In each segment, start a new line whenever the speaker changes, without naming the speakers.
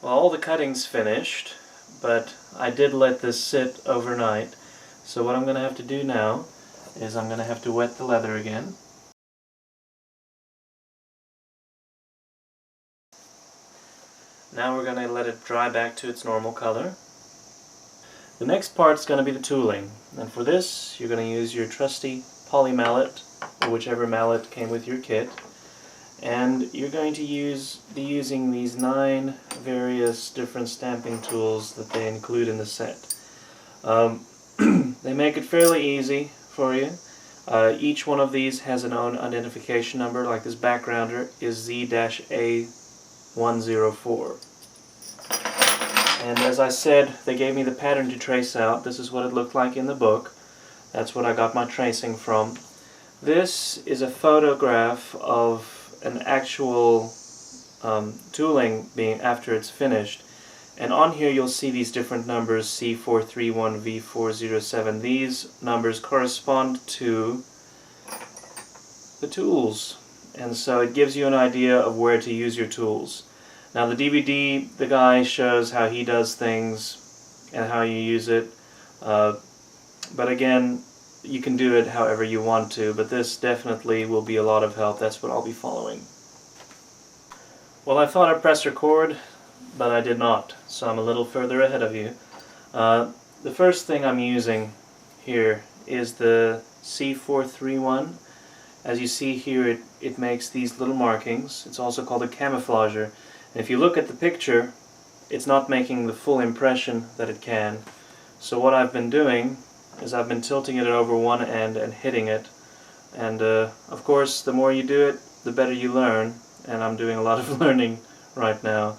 Well, all the cutting's finished, but I did let this sit overnight. So what I'm going to have to do now is I'm going to have to wet the leather again. Now we're going to let it dry back to its normal color. The next part is going to be the tooling, and for this you're going to use your trusty poly mallet, or whichever mallet came with your kit, and you're going to be using these 9 various different stamping tools that they include in the set. They make it fairly easy for you. Each one of these has an own identification number, like this backgrounder is Z-A104. And as I said, they gave me the pattern to trace out. This is what it looked like in the book. That's what I got my tracing from. This is a photograph of an actual tooling being after it's finished. And on here you'll see these different numbers, C431, V407. These numbers correspond to the tools. And so it gives you an idea of where to use your tools. Now the DVD, the guy shows how he does things and how you use it. But again, you can do it however you want to, but this definitely will be a lot of help. That's what I'll be following. Well, I thought I'd press record, but I did not, so I'm a little further ahead of you. The first thing I'm using here is the C431. As you see here, it makes these little markings. It's also called a camouflager. And if you look at the picture, it's not making the full impression that it can. So what I've been doing is I've been tilting it over one end and hitting it. And of course, the more you do it, the better you learn. And I'm doing a lot of learning right now.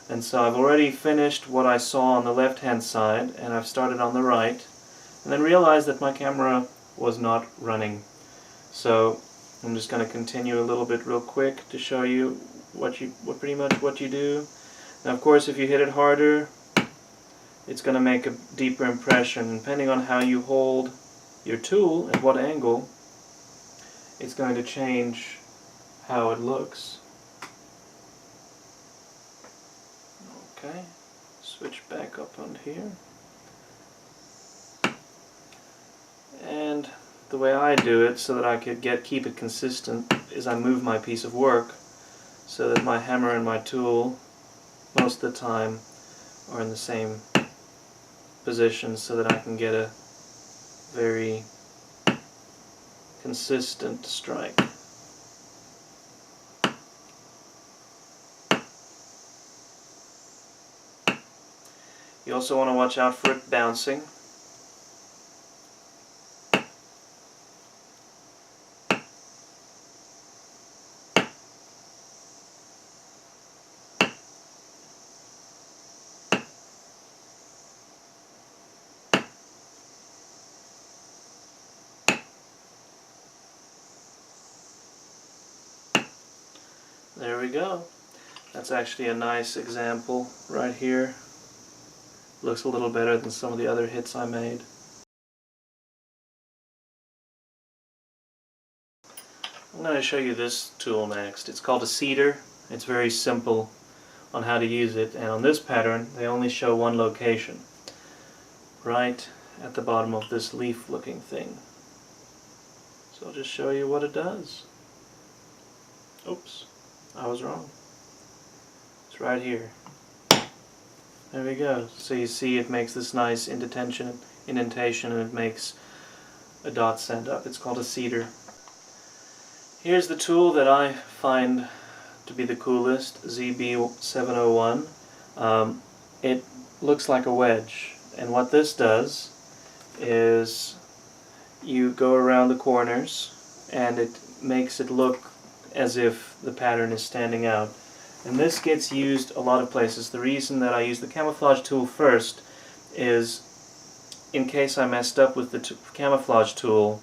And so I've already finished what I saw on the left-hand side, and I've started on the right, and then realized that my camera was not running. So I'm just going to continue a little bit real quick to show you pretty much what you do. Now, of course, if you hit it harder, it's going to make a deeper impression. Depending on how you hold your tool at what angle, it's going to change how it looks. Okay, switch back up on here. And the way I do it, so that I could keep it consistent, is I move my piece of work so that my hammer and my tool most of the time are in the same position, so that I can get a very consistent strike. You also want to watch out for it bouncing. There we go. That's actually a nice example right here. Looks a little better than some of the other hits I made. I'm going to show you this tool next. It's called a seeder. It's very simple on how to use it, and on this pattern they only show one location, right at the bottom of this leaf looking thing. So I'll just show you what it does. Oops, I was wrong. It's right here. There we go. So you see it makes this nice indentation and it makes a dot send up. It's called a seeder. Here's the tool that I find to be the coolest, ZB701. It looks like a wedge, and what this does is you go around the corners and it makes it look as if the pattern is standing out. And this gets used a lot of places. The reason that I use the camouflage tool first is in case I messed up with the camouflage tool,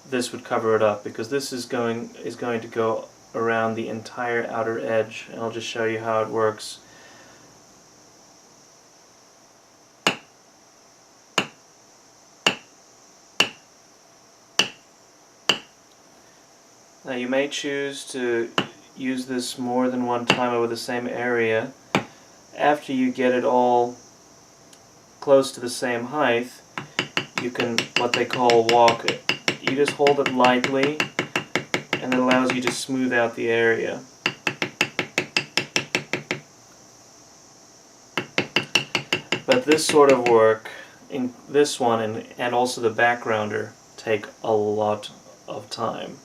this would cover it up, because this is going to go around the entire outer edge, and I'll just show you how it works. Now you may choose to use this more than one time over the same area, after you get it all close to the same height, you can what they call walk it. You just hold it lightly and it allows you to smooth out the area. But this sort of work, in this one and also the backgrounder, take a lot of time.